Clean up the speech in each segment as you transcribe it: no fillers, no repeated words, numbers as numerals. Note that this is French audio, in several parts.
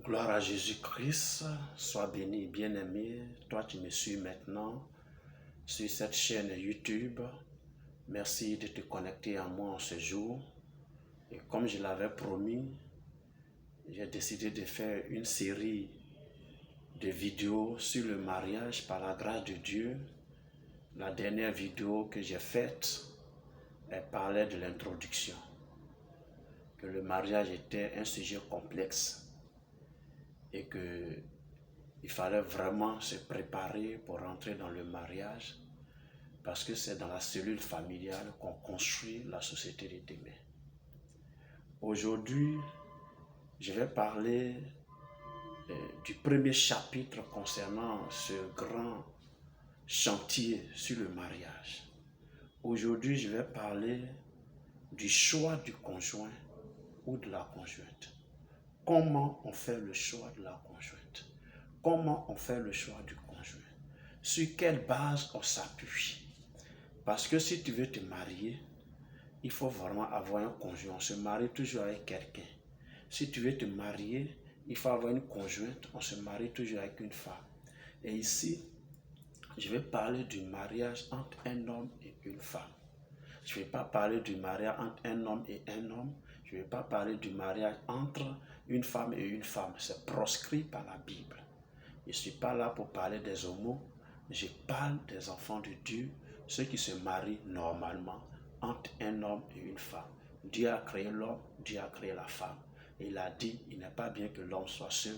Gloire à Jésus-Christ, sois béni, bien-aimé. Toi qui me suis maintenant sur cette chaîne YouTube. Merci de te connecter à moi en ce jour. Et comme je l'avais promis, j'ai décidé de faire une série de vidéos sur le mariage par la grâce de Dieu. La dernière vidéo que j'ai faite, elle parlait de l'introduction. Que le mariage était un sujet complexe et qu'il fallait vraiment se préparer pour rentrer dans le mariage parce que c'est dans la cellule familiale qu'on construit la société de demain. Aujourd'hui, je vais parler du premier chapitre concernant ce grand chantier sur le mariage. Aujourd'hui, je vais parler du choix du conjoint ou de la conjointe. Comment on fait le choix de la conjointe? Comment on fait le choix du conjoint? Sur quelle base on s'appuie? Parce que si tu veux te marier, il faut vraiment avoir un conjoint. On se marie toujours avec quelqu'un. Si tu veux te marier, il faut avoir une conjointe. On se marie toujours avec une femme. Et ici, je vais parler du mariage entre un homme et une femme. Je ne vais pas parler du mariage entre un homme et un homme. Je ne vais pas parler du mariage entre une femme et une femme. C'est proscrit par la Bible. Je ne suis pas là pour parler des homos. Je parle des enfants de Dieu, ceux qui se marient normalement entre un homme et une femme. Dieu a créé l'homme, Dieu a créé la femme. Et il a dit, il n'est pas bien que l'homme soit seul,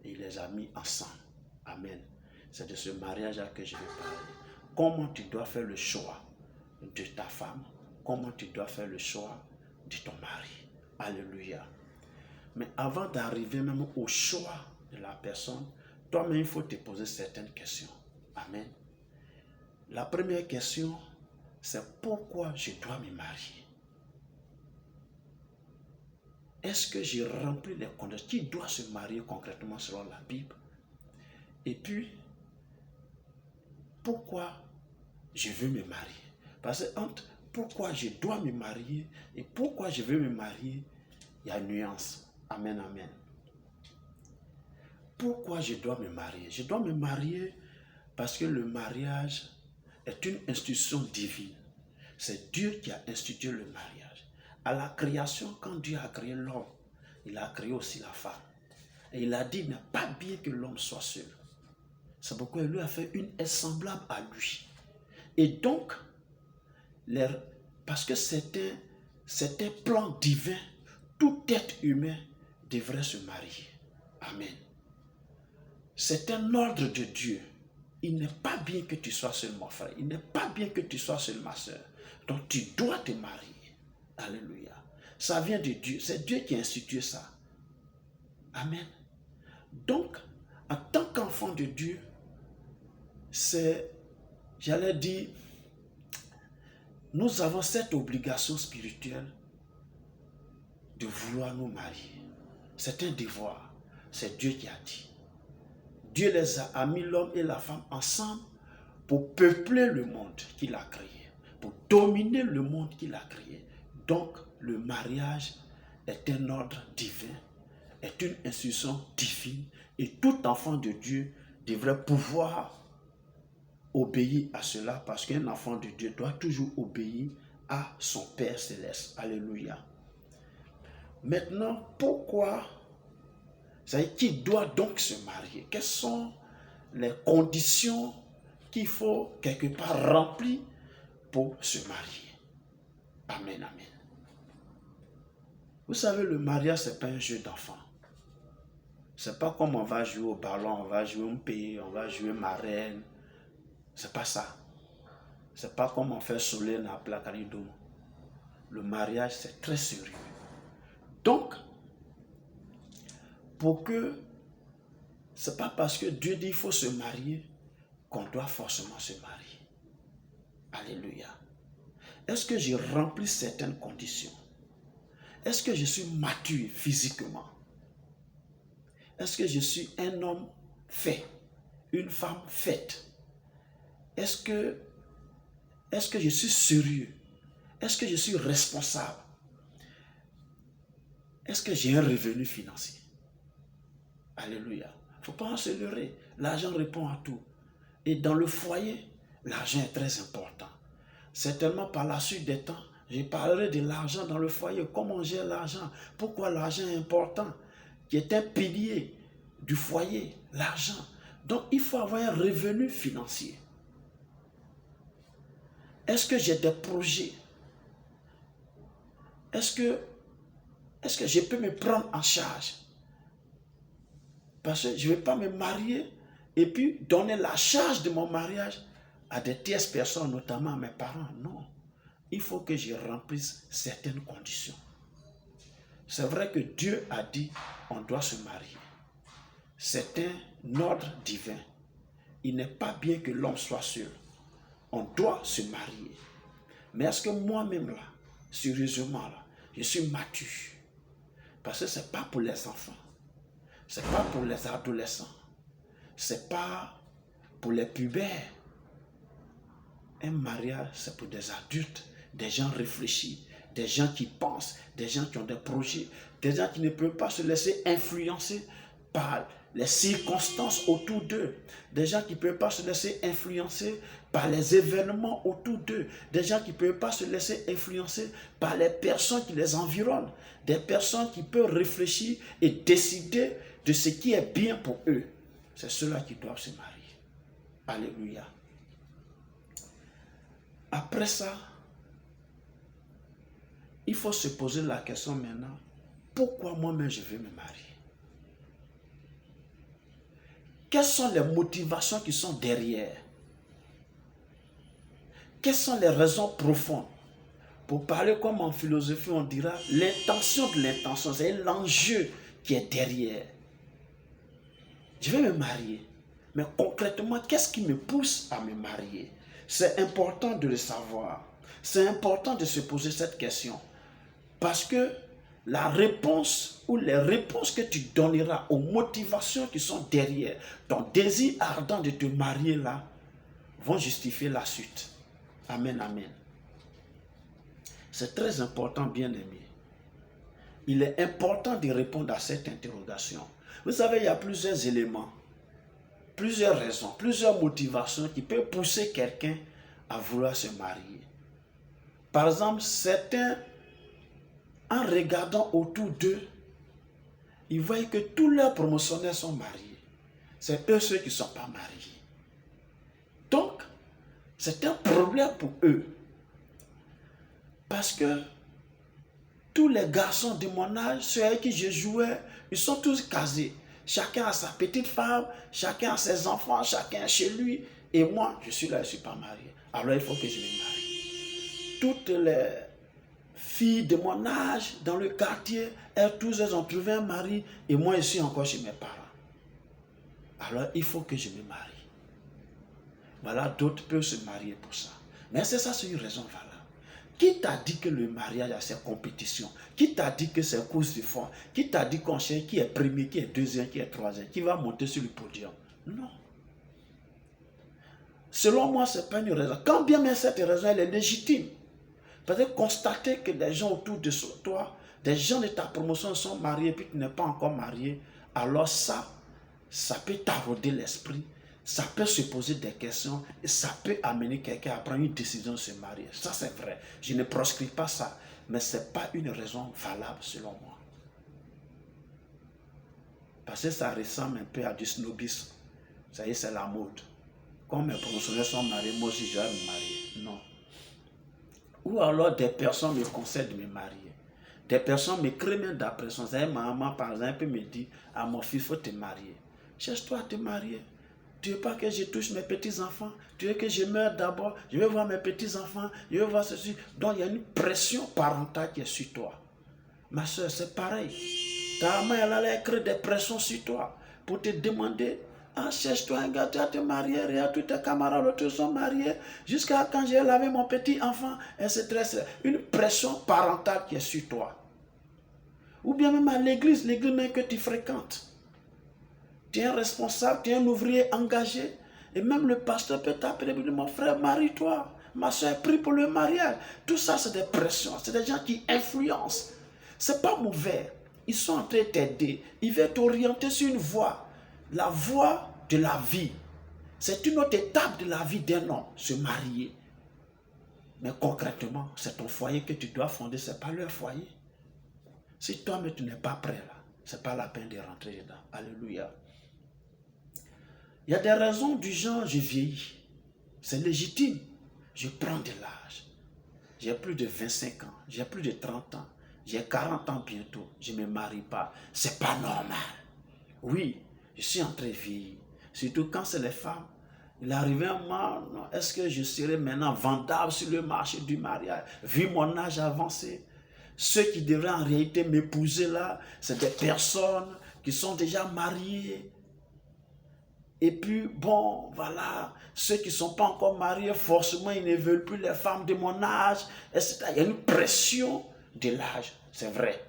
et il les a mis ensemble. Amen. C'est de ce mariage-là que je vais parler. Comment tu dois faire le choix de ta femme, comment tu dois faire le choix de ton mari. Alléluia. Mais avant d'arriver même au choix de la personne, toi-même, il faut te poser certaines questions. Amen. La première question, c'est pourquoi je dois me marier? Est-ce que j'ai rempli les conditions? Qui doit se marier concrètement selon la Bible? Et puis, pourquoi je veux me marier? Parce que entre pourquoi je dois me marier et pourquoi je veux me marier, il y a une nuance. Amen, amen. Pourquoi je dois me marier? Je dois me marier parce que le mariage est une institution divine. C'est Dieu qui a institué le mariage. À la création, quand Dieu a créé l'homme, il a créé aussi la femme. Et il a dit, il n'est pas bien que l'homme soit seul. C'est pourquoi il lui a fait une aide semblable à lui. Et donc, parce que c'était un plan divin, tout être humain devrait se marier. Amen. C'est un ordre de Dieu. Il n'est pas bien que tu sois seul, mon frère. Il n'est pas bien que tu sois seul, ma soeur. Donc, tu dois te marier. Alléluia. Ça vient de Dieu. C'est Dieu qui a institué ça. Amen. Donc, en tant qu'enfant de Dieu, j'allais dire, nous avons cette obligation spirituelle de vouloir nous marier. C'est un devoir. C'est Dieu qui a dit. Dieu les a mis l'homme et la femme ensemble pour peupler le monde qu'il a créé, pour dominer le monde qu'il a créé. Donc, le mariage est un ordre divin, est une institution divine, et tout enfant de Dieu devrait pouvoir obéir à cela, parce qu'un enfant de Dieu doit toujours obéir à son Père céleste. Alléluia. Maintenant, pourquoi? C'est-à-dire, qui doit donc se marier? Quelles sont les conditions qu'il faut quelque part remplir pour se marier? Amen, amen. Vous savez, le mariage, ce n'est pas un jeu d'enfant. Ce n'est pas comme on va jouer au ballon, on va jouer au pays, on va jouer marraine. Ce n'est pas ça. Ce n'est pas comme on fait soleil dans la plaque. Le mariage, c'est très sérieux. Donc, c'est pas parce que Dieu dit qu'il faut se marier qu'on doit forcément se marier. Alléluia. Est-ce que j'ai rempli certaines conditions? Est-ce que je suis mature physiquement? Est-ce que je suis un homme fait? Une femme faite? Est-ce que je suis sérieux? Est-ce que je suis responsable? Est-ce que j'ai un revenu financier? Alléluia. Il ne faut pas se leurrer. L'argent répond à tout. Et dans le foyer, l'argent est très important. Certainement par la suite des temps, je parlerai de l'argent dans le foyer, comment on gère l'argent, pourquoi l'argent est important, qui est un pilier du foyer, l'argent. Donc il faut avoir un revenu financier. Est-ce que j'ai des projets? Est-ce que je peux me prendre en charge? Parce que je ne vais pas me marier et puis donner la charge de mon mariage à des tierces personnes, notamment à mes parents. Non. Il faut que je remplisse certaines conditions. C'est vrai que Dieu a dit on doit se marier. C'est un ordre divin. Il n'est pas bien que l'homme soit seul. On doit se marier. Mais est-ce que moi-même là, sérieusement là, je suis mature? Parce que ce n'est pas pour les enfants. Ce n'est pas pour les adolescents. Ce n'est pas pour les pubères. Un mariage, c'est pour des adultes, des gens réfléchis, des gens qui pensent, des gens qui ont des projets, des gens qui ne peuvent pas se laisser influencer par les circonstances autour d'eux, des gens qui ne peuvent pas se laisser influencer par les événements autour d'eux, des gens qui ne peuvent pas se laisser influencer par les personnes qui les environnent, des personnes qui peuvent réfléchir et décider de ce qui est bien pour eux. C'est ceux-là qui doivent se marier. Alléluia. Après ça, il faut se poser la question maintenant, pourquoi moi-même je veux me marier? Quelles sont les motivations qui sont derrière? Quelles sont les raisons profondes? Pour parler comme en philosophie, on dira l'intention de l'intention, c'est l'enjeu qui est derrière. Je vais me marier, mais concrètement, qu'est-ce qui me pousse à me marier? C'est important de le savoir. C'est important de se poser cette question. Parce que la réponse ou les réponses que tu donneras aux motivations qui sont derrière ton désir ardent de te marier là vont justifier la suite. Amen, amen. C'est très important, bien-aimé. Il est important de répondre à cette interrogation. Vous savez, il y a plusieurs éléments, plusieurs raisons, plusieurs motivations qui peuvent pousser quelqu'un à vouloir se marier. Par exemple, certains, en regardant autour d'eux, ils voient que tous leurs promotionnaires sont mariés. C'est eux ceux qui ne sont pas mariés. Donc, c'est un problème pour eux. Parce que tous les garçons de mon âge, ceux avec qui je jouais, ils sont tous casés. Chacun a sa petite femme, chacun a ses enfants, chacun chez lui. Et moi, je suis là, je ne suis pas marié. Alors il faut que je me marie. Toutes les filles de mon âge, dans le quartier, elles ont trouvé un mari. Et moi, je suis encore chez mes parents. Alors il faut que je me marie. Voilà, d'autres peuvent se marier pour ça. Mais c'est ça, c'est une raison valable. Qui t'a dit que le mariage a ses compétitions? Qui t'a dit que c'est course de fond? Qui t'a dit qu'on cherche qui est premier, qui est deuxième, qui est troisième, qui va monter sur le podium? Non. Selon moi, ce n'est pas une raison. Quand bien même cette raison, elle est légitime. Parce que constater que les gens autour de toi, des gens de ta promotion sont mariés, puis tu n'es pas encore marié, alors ça peut tarauder l'esprit. Ça peut se poser des questions et ça peut amener quelqu'un à prendre une décision de se marier. Ça, c'est vrai. Je ne proscris pas ça. Mais ce n'est pas une raison valable selon moi. Parce que ça ressemble un peu à du snobisme. Ça y est, c'est la mode. Comme mes promotionnaires sont mariés, moi aussi je vais me marier. Non. Ou alors des personnes me conseillent de me marier. Des personnes me créent même d'impression. Ma maman, par exemple, me dit à mon fils, il faut te marier. Cherche-toi à te marier. Tu ne veux pas que je touche mes petits-enfants? Tu veux que je meure d'abord? Je veux voir mes petits-enfants, je veux voir ceci. Donc il y a une pression parentale qui est sur toi. Ma soeur, c'est pareil. Ta maman, elle allait créer des pressions sur toi pour te demander, ah, cherche-toi un gars, tu vas te marier, regarde, tous tes camarades autour sont mariés. Jusqu'à quand j'ai lavé mon petit-enfant, etc. Une pression parentale qui est sur toi. Ou bien même à l'église même que tu fréquentes. Tu es un responsable, tu es un ouvrier engagé. Et même le pasteur peut t'appeler et dire, mon frère, marie-toi. Ma soeur, prie pour le mariage. Tout ça, c'est des pressions. C'est des gens qui influencent. Ce n'est pas mauvais. Ils sont en train de t'aider. Ils veulent t'orienter sur une voie. La voie de la vie. C'est une autre étape de la vie d'un homme, se marier. Mais concrètement, c'est ton foyer que tu dois fonder, ce n'est pas leur foyer. Si toi-même tu n'es pas prêt là, ce n'est pas la peine de rentrer dedans. Alléluia. Il y a des raisons du genre, je vieillis. C'est légitime. Je prends de l'âge. J'ai plus de 25 ans, j'ai plus de 30 ans, j'ai 40 ans bientôt, je ne me marie pas. C'est pas normal. Oui, je suis en train de vieillir. Surtout quand c'est les femmes. Il arrive un moment, est-ce que je serai maintenant vendable sur le marché du mariage, vu mon âge avancé? Ceux qui devraient en réalité m'épouser là, c'est des personnes qui sont déjà mariées. Et puis, bon, voilà, ceux qui ne sont pas encore mariés, forcément, ils ne veulent plus les femmes de mon âge, etc. Il y a une pression de l'âge, c'est vrai.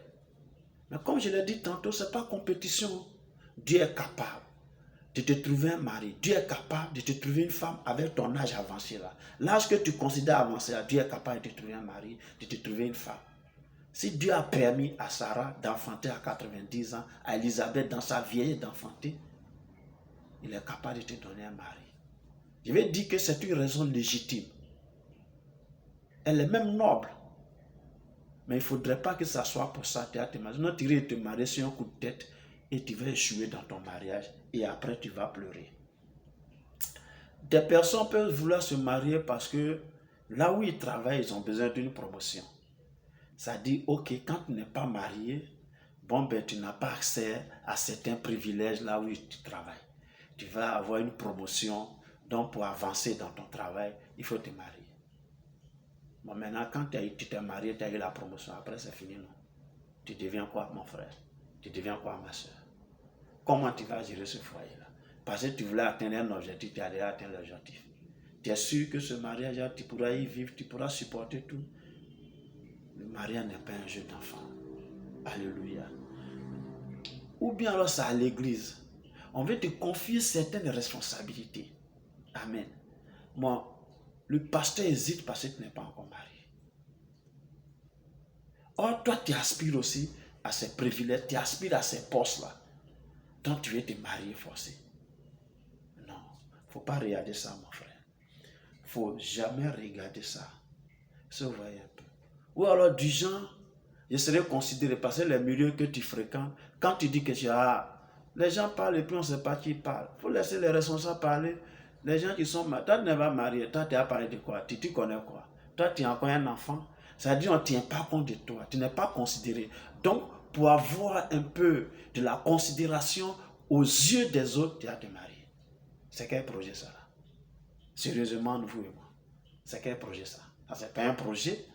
Mais comme je l'ai dit tantôt, ce n'est pas compétition. Dieu est capable de te trouver un mari. Dieu est capable de te trouver une femme avec ton âge avancé là. L'âge que tu considères avancé là, Dieu est capable de te trouver un mari, de te trouver une femme. Si Dieu a permis à Sarah d'enfanter à 90 ans, à Élisabeth dans sa vieillesse d'enfanter, il est capable de te donner un mari. Je vais dire que c'est une raison légitime. Elle est même noble. Mais il ne faudrait pas que ça soit pour ça. Non, tu irais te marier sur un coup de tête et tu vas échouer dans ton mariage et après tu vas pleurer. Des personnes peuvent vouloir se marier parce que là où ils travaillent, ils ont besoin d'une promotion. Ça dit, ok, quand tu n'es pas marié, bon ben tu n'as pas accès à certains privilèges là où tu travailles. Tu vas avoir une promotion, donc pour avancer dans ton travail, il faut te marier. Bon, maintenant, quand tu t'es marié, tu as eu la promotion, après c'est fini, non? Tu deviens quoi, mon frère? Tu deviens quoi, ma soeur? Comment tu vas gérer ce foyer-là? Parce que tu voulais atteindre un objectif, tu as déjà atteint l'objectif. Tu es sûr que ce mariage, tu pourras y vivre, tu pourras supporter tout. Le mariage n'est pas un jeu d'enfant. Alléluia. Ou bien alors c'est à l'église. On veut te confier certaines responsabilités. Amen. Moi, le pasteur hésite parce que tu n'es pas encore marié. Or, toi, tu aspires aussi à ces privilèges, tu aspires à ces postes-là. Donc, tu veux te marier forcé. Non, il ne faut pas regarder ça, mon frère. Il ne faut jamais regarder ça. Se voyez un peu. Ou alors, du genre, je serais considéré, parce que les milieux que tu fréquentes, quand tu dis que tu as... Les gens parlent et puis on ne sait pas qui parle. Il faut laisser les responsables parler. Les gens qui sont mariés, toi tu n'es pas marié, toi tu as parlé de quoi? Tu connais quoi? Toi tu es encore un enfant. Ça veut dire qu'on ne tient pas compte de toi, tu n'es pas considéré. Donc pour avoir un peu de la considération aux yeux des autres, tu as te marier. C'est quel projet ça là? Sérieusement, vous et moi. C'est quel projet ça? Ça c'est pas un projet.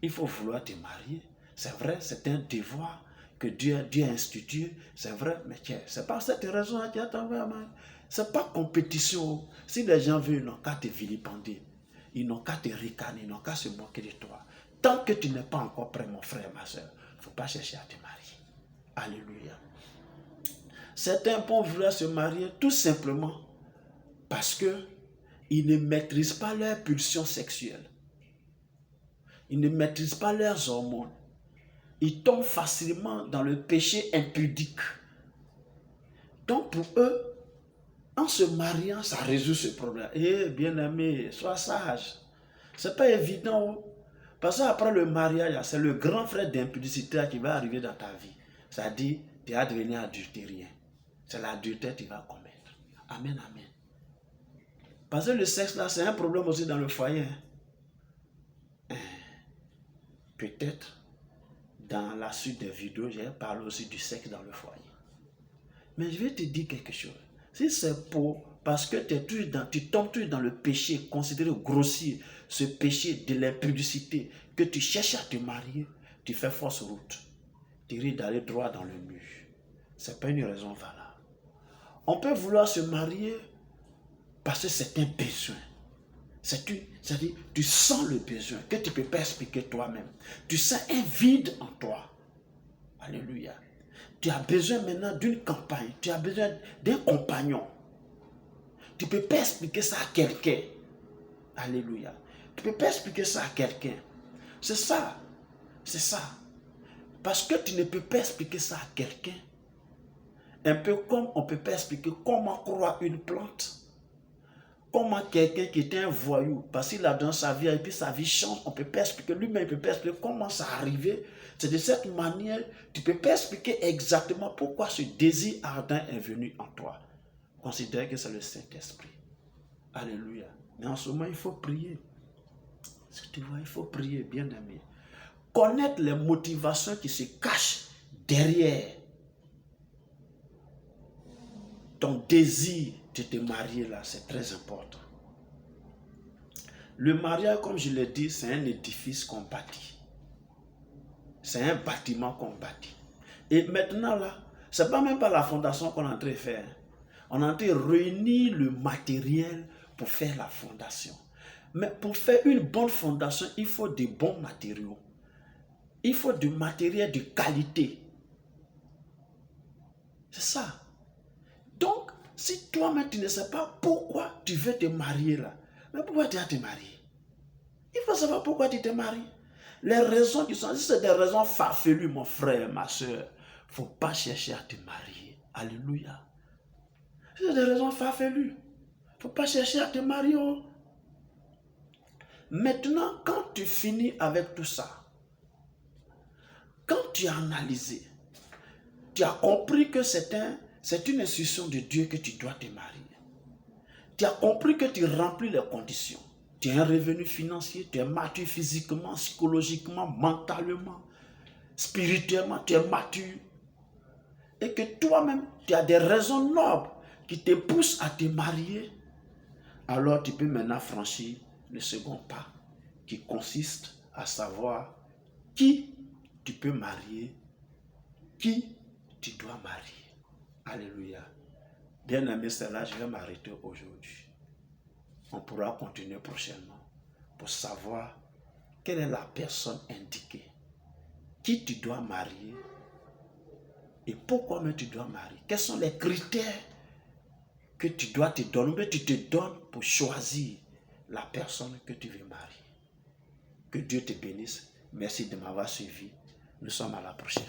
Il faut vouloir te marier. C'est vrai, c'est un devoir que Dieu a institué, c'est vrai, mais c'est pas cette raison qui a t'envoyé à marier. C'est pas compétition. Si les gens veulent, ils n'ont qu'à te vilipender. Ils n'ont qu'à te ricaner, ils n'ont qu'à se moquer de toi. Tant que tu n'es pas encore prêt, mon frère, ma soeur, il ne faut pas chercher à te marier. Alléluia. Certains peuvent vouloir se marier tout simplement parce qu'ils ne maîtrisent pas leur pulsion sexuelle. Ils ne maîtrisent pas leurs hormones. Ils tombent facilement dans le péché impudique. Donc pour eux, en se mariant, ça résout ce problème. Eh, bien-aimé, sois sage. Ce n'est pas évident. Parce qu'après le mariage, c'est le grand frère d'impudicité qui va arriver dans ta vie. Ça dit, tu vas devenir adultérien. C'est l'adultère que tu vas commettre. Amen, amen. Parce que le sexe là, c'est un problème aussi dans le foyer. Peut-être, dans la suite des vidéos, j'ai parlé aussi du sexe dans le foyer. Mais je vais te dire quelque chose. Si c'est parce que tu tombes toujours dans le péché considéré grossier, ce péché de l'impudicité, que tu cherches à te marier, tu fais fausse route. Tu risques d'aller droit dans le mur. Ce n'est pas une raison valable. On peut vouloir se marier parce que c'est un besoin. C'est-à-dire, tu sens le besoin que tu ne peux pas expliquer toi-même. Tu sens un vide en toi. Alléluia. Tu as besoin maintenant d'une campagne. Tu as besoin d'un compagnon. Tu ne peux pas expliquer ça à quelqu'un. Alléluia. Tu ne peux pas expliquer ça à quelqu'un. C'est ça. C'est ça. Parce que tu ne peux pas expliquer ça à quelqu'un. Un peu comme on ne peut pas expliquer comment croire une plante. Comment quelqu'un qui était un voyou, parce qu'il a dans sa vie, et puis sa vie change, on ne peut pas expliquer, lui-même il ne peut pas expliquer comment ça arrivé. C'est de cette manière, tu ne peux pas expliquer exactement pourquoi ce désir ardent est venu en toi. Considère que c'est le Saint-Esprit. Alléluia. Mais en ce moment, il faut prier. Si tu vois, il faut prier, bien aimé. Connaître les motivations qui se cachent derrière ton désir de te marier là, c'est très important. Le mariage, comme je l'ai dit, c'est un édifice qu'on bâtit. C'est un bâtiment qu'on bâtit. Et maintenant là, c'est pas même pas la fondation qu'on est en train de faire. On est en train de réunir le matériel pour faire la fondation. Mais pour faire une bonne fondation, il faut de bons matériaux. Il faut du matériel de qualité. C'est ça. Donc, si toi-même tu ne sais pas pourquoi tu veux te marier là, mais pourquoi tu vas te marier? Il faut savoir pourquoi tu te maries. Les raisons qui sont, si c'est des raisons farfelues, mon frère, ma soeur, il ne faut pas chercher à te marier. Alléluia. Si c'est des raisons farfelues, il ne faut pas chercher à te marier. Oh. Maintenant, quand tu finis avec tout ça, quand tu as analysé, tu as compris que c'est une instruction de Dieu que tu dois te marier. Tu as compris que tu remplis les conditions. Tu as un revenu financier, tu es mature physiquement, psychologiquement, mentalement, spirituellement, tu es mature. Et que toi-même, tu as des raisons nobles qui te poussent à te marier. Alors tu peux maintenant franchir le second pas qui consiste à savoir qui tu peux marier, qui tu dois marier. Alléluia. Bien aimé, c'est là que je vais m'arrêter aujourd'hui. On pourra continuer prochainement pour savoir quelle est la personne indiquée, qui tu dois marier et pourquoi même tu dois marier. Quels sont les critères que tu dois te donner, mais tu te donnes pour choisir la personne que tu veux marier. Que Dieu te bénisse. Merci de m'avoir suivi. Nous sommes à la prochaine.